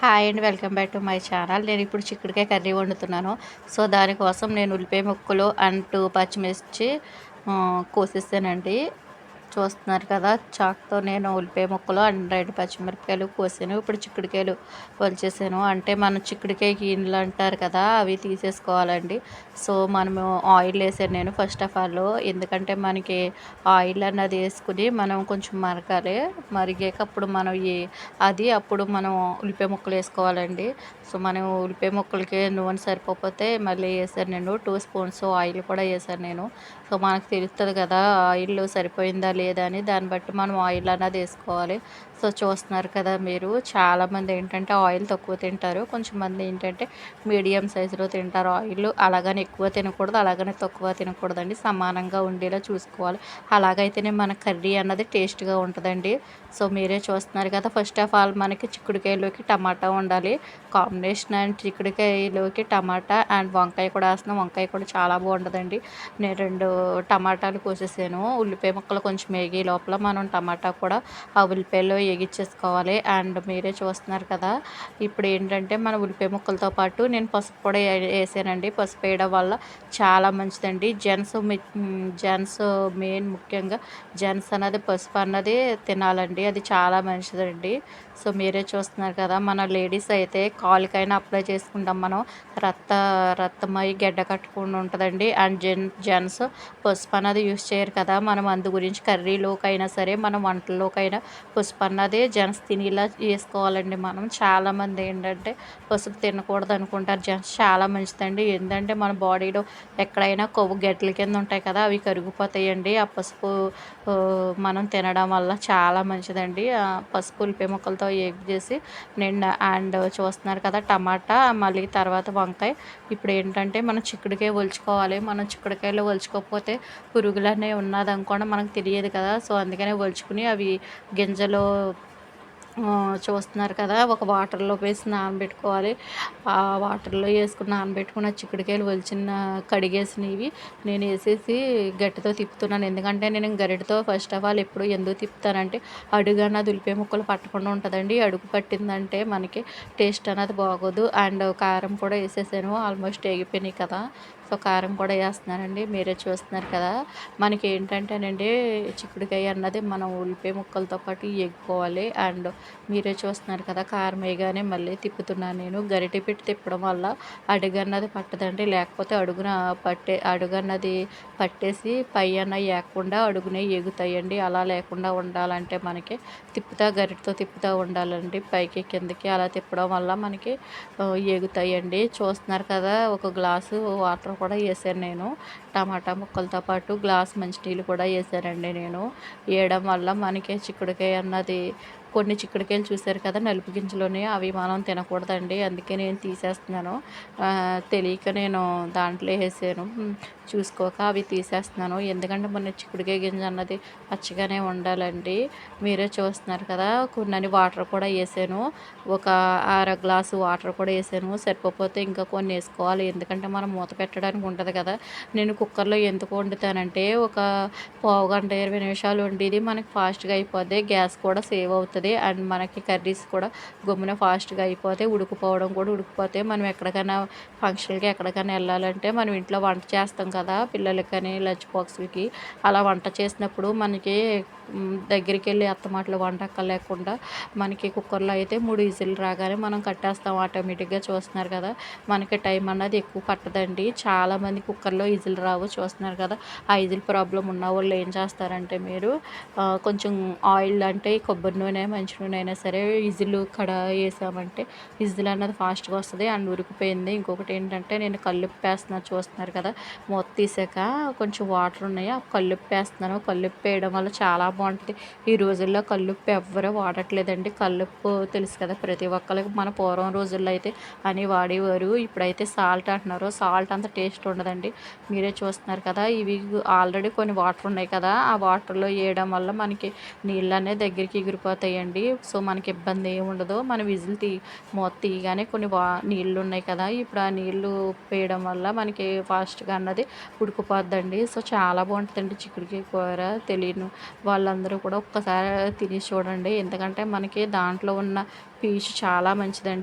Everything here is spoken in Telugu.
హాయ్ అండి. Welcome back to my channel. నేను ఇప్పుడు చిక్కుడుకాయ కర్రీ వండుతున్నాను. సో, దానికోసం నేను ఉల్లిపాయ ముక్కలు అండ్ 2 పచ్చిమిర్చి కోసేసానండి. చూస్తున్నారు కదా! చాకుతో నేను ఉల్లిపాయ ముక్కలు అండ్ 2 పచ్చిమిరపకాయలు కోసాను. ఇప్పుడు చిక్కుడుకాయలు ఒలిచేసాను. అంటే మనం చిక్కుడుకాయ గిన్నెలు అంటారు కదా! అవి తీసేసుకోవాలండి. సో, మనము ఆయిల్ వేసాను నేను ఫస్ట్ ఆఫ్ ఆల్. ఎందుకంటే మనకి ఆయిల్ అన్నది వేసుకుని మనం కొంచెం మరగాలి. మరిగాక అప్పుడు మనం అప్పుడు మనం ఉల్లిపాయ ముక్కలు వేసుకోవాలండి. సో, మనం ఉల్లిపాయ ముక్కలకి నూనె సరిపోతే మళ్ళీ వేసాను నేను 2 స్పూన్స్ ఆయిల్ కూడా వేసాను నేను. సో, మనకు తెలుస్తుంది కదా ఆయిల్ సరిపోయిందా లేదా అని. దాన్ని బట్టి మనం ఆయిల్ అన్నది వేసుకోవాలి. సో, చూస్తున్నారు కదా మీరు, చాలామంది ఏంటంటే ఆయిల్ తక్కువ తింటారు. కొంచెం మంది ఏంటంటే మీడియం సైజులో తింటారు ఆయిల్. అలాగని ఎక్కువ తినకూడదు, అలాగని తక్కువ తినకూడదండి. సమానంగా ఉండేలా చూసుకోవాలి. అలాగైతేనే మన కర్రీ అన్నది టేస్ట్గా ఉంటుందండి. సో, మీరే చూస్తున్నారు కదా, ఫస్ట్ ఆఫ్ ఆల్ మనకి చిక్కుడుకాయలోకి టమాటా ఉండాలి. కాంబినేషన్ అండ్ చిక్కుడుకాయలోకి టమాటా అండ్ వంకాయ కూడా వేస్తున్నాం. వంకాయ కూడా చాలా బాగుంటుందండి. నేను 2 టమాటాలు కోసేసాను. ఉల్లిపాయ ముక్కలు కొంచెం వేగే లోపల మనం టమాటా కూడా ఆ ఉల్లిపాయలో వేగిచ్చేసుకోవాలి. అండ్ మీరే చూస్తున్నారు కదా, ఇప్పుడు ఏంటంటే మన ఉల్లిపాయ ముక్కలతో పాటు నేను పసుపు కూడా వేసానండి. పసుపు వేయడం వల్ల చాలా మంచిదండి. జెంట్స్ మెయిన్ ముఖ్యంగా జెంట్స్ అన్నది పసుపు అన్నది తినాలండి. అది చాలా మంచిదండి. సో, మీరే చూస్తున్నారు కదా, మన లేడీస్ అయితే కాలుకైనా అప్లై చేసుకుంటాం మనం. రక్తమై గడ్డ కట్టకుండా ఉంటుందండి. అండ్ జెంట్స్ పసుపు అన్నది యూస్ చేయరు కదా. మనం అందు గురించి కర్రీలోకైనా సరే మనం వంటల్లోకైనా పసుపు అన్నది జెంట్స్ తినేలా వేసుకోవాలండి. మనం చాలామంది ఏంటంటే పసుపు తినకూడదు అనుకుంటారు. జెంట్స్ చాలా మంచిదండి. ఏంటంటే మన బాడీలో ఎక్కడైనా కొవ్వు గడ్డల కింద ఉంటాయి కదా, అవి కరిగిపోతాయండి ఆ పసుపు మనం తినడం వల్ల. చాలా మంచిదండి. పసుపు ఉల్లిపాయ ముక్కలతో చేసి నేను అండ్ చూస్తున్నారు కదా టమాటా, మళ్ళీ తర్వాత వంకాయ. ఇప్పుడు ఏంటంటే మనం చిక్కుడుకాయ ఒలుచుకోవాలి. మనం చిక్కుడుకాయలో ఒలుచుకోకపోతే పురుగులనే ఉన్నదనుకోండి మనకు తెలియదు కదా. సో, అందుకనే ఒలుచుకుని అవి గింజలు చూస్తున్నారు కదా, ఒక వాటర్లో వేసి నానబెట్టుకోవాలి. ఆ వాటర్లో వేసుకుని నానబెట్టుకున్న చిక్కుడుకాయలు కడిగేసినవి నేను వేసేసి గట్టితో తిప్పుతున్నాను. ఎందుకంటే నేను గరిటతో ఫస్ట్ ఆఫ్ ఆల్ ఎప్పుడు ఎందుకు తిప్పుతానంటే అడుగు అన్నది ఉల్లిపాయ ముక్కలు పట్టకుండా ఉంటుందండి. అడుగు పట్టిందంటే మనకి టేస్ట్ అన్నది బాగోదు. అండ్ కారం కూడా వేసేసాను. ఆల్మోస్ట్ వేగిపోయినాయి కదా. సో, కారం కూడా వేస్తున్నానండి. మీరే చూస్తున్నారు కదా, మనకి ఏంటంటేనండి చిక్కుడుకాయ అన్నది మనం ఉల్లిపాయ ముక్కలతో పాటు ఎగ్గుకోవాలి. అండ్ మీరే చూస్తున్నారు కదా, కారం వేయగానే మళ్ళీ తిప్పుతున్నాను నేను. గరిటె పెట్టి తిప్పడం వల్ల అడుగన్నది పట్టదండి. లేకపోతే అడుగన్నది పట్టేసి పై అన్న వేయకుండా అడుగునే ఎగుతాయండి. అలా లేకుండా ఉండాలంటే మనకి గరిటతో తిప్పుతూ ఉండాలండి, పైకి కిందకి. అలా తిప్పడం వల్ల మనకి ఎగుతాయండి. చూస్తున్నారు కదా, ఒక గ్లాసు వాటర్ కూడా వేసాను నేను. టమాటా ముక్కలతో పాటు గ్లాస్ మంచినీళ్ళు కూడా వేసానండి నేను. వేయడం వల్ల మనకి చిక్కుడుకాయ అన్నది, కొన్ని చిక్కుడుకాయలు చూసారు కదా నలుపు గింజలోనే, అవి మనం తినకూడదండి. అందుకే నేను తీసేస్తున్నాను. తెలియక నేను దాంట్లో వేసాను, చూసుకోక అవి తీసేస్తున్నాను. ఎందుకంటే మన చిక్కుడుకాయ గింజ అన్నది పచ్చిగానే ఉండాలండి. మీరే చూస్తున్నారు కదా, కొన్ని వాటర్ కూడా వేసాను. ఒక గ్లాసు వాటర్ కూడా వేసాను. సరిపోతే ఇంకా కొన్ని వేసుకోవాలి. ఎందుకంటే మనం మూత పెట్టడానికి ఉంటుంది కదా. నేను కుక్కర్లో ఎందుకు వండుతానంటే ఒక పావు గంట 20 నిమిషాలు వండేది మనకి ఫాస్ట్గా అయిపోద్ది. గ్యాస్ కూడా సేవ్ అవుతుంది. అండ్ మనకి కర్రీస్ కూడా గమ్మున ఫాస్ట్గా అయిపోతాయి. ఉడికిపోవడం కూడా ఉడికిపోతాయి. మనం ఎక్కడికైనా ఫంక్షన్కి ఎక్కడికైనా వెళ్ళాలంటే మనం ఇంట్లో వంట చేస్తాం కదా పిల్లలకి కానీ లంచ్ బాక్స్లకి. అలా వంట చేసినప్పుడు మనకి దగ్గరికి వెళ్ళి అత్తమాటలు వంటక్కర్లేకుండా మనకి కుక్కర్లో అయితే 3 విజిల్ రాగానే మనం కట్టేస్తాం ఆటోమేటిక్గా. చూస్తున్నారు కదా, మనకి టైం అన్నది ఎక్కువ పట్టదండి. చాలామంది కుక్కర్లో విజిల్ రావు. చూస్తున్నారు కదా, ఆ విజిల్ ప్రాబ్లం ఉన్న వాళ్ళు ఏం చేస్తారంటే మీరు కొంచెం ఆయిల్ అంటే కొబ్బరి నూనె మంచి నూనె అయినా సరే విజిల్ వేసామంటే విజిల్ అన్నది ఫాస్ట్గా వస్తుంది అండ్ ఉడికిపోయింది. ఇంకొకటి ఏంటంటే నేను కల్లుప్పు వేస్తున్నాను. చూస్తున్నారు కదా, మూత తీసాక కొంచెం వాటర్ ఉన్నాయి, ఆ కల్లుప్పు వేస్తున్నాను. కల్లుప్పు వేయడం వల్ల చాలా బాగుంటుంది. ఈ రోజుల్లో కల్లుప్పు ఎవ్వరూ వాడట్లేదండి. కల్లుప్పు తెలుసు కదా ప్రతి ఒక్కరికి. మన పూర్వం రోజుల్లో అయితే అని వాడేవారు. ఇప్పుడైతే సాల్ట్ అంటున్నారు. సాల్ట్ అంత టేస్ట్ ఉండదండి. మీరే చూస్తున్నారు కదా, ఇవి ఆల్రెడీ కొన్ని వాటర్ ఉన్నాయి కదా, ఆ వాటర్లో వేయడం వల్ల మనకి నీళ్ళు అనేది దగ్గరికి ఎగిరిపోతాయండి. సో, మనకి ఇబ్బంది ఏమి ఉండదు. మన మూత తీయగానే కొన్ని నీళ్ళు ఉన్నాయి కదా, ఇప్పుడు ఆ నీళ్ళు వేయడం వల్ల మనకి ఫాస్ట్గా అన్నది ఉడికిపోద్దండి. సో, చాలా బాగుంటుందండి చిక్కుడుకాయ కూర. తెలియని వాళ్ళందరూ కూడా ఒక్కసారి తిని చూడండి. ఎందుకంటే మనకి దాంట్లో ఉన్న పీచు చాలా మంచిదండి.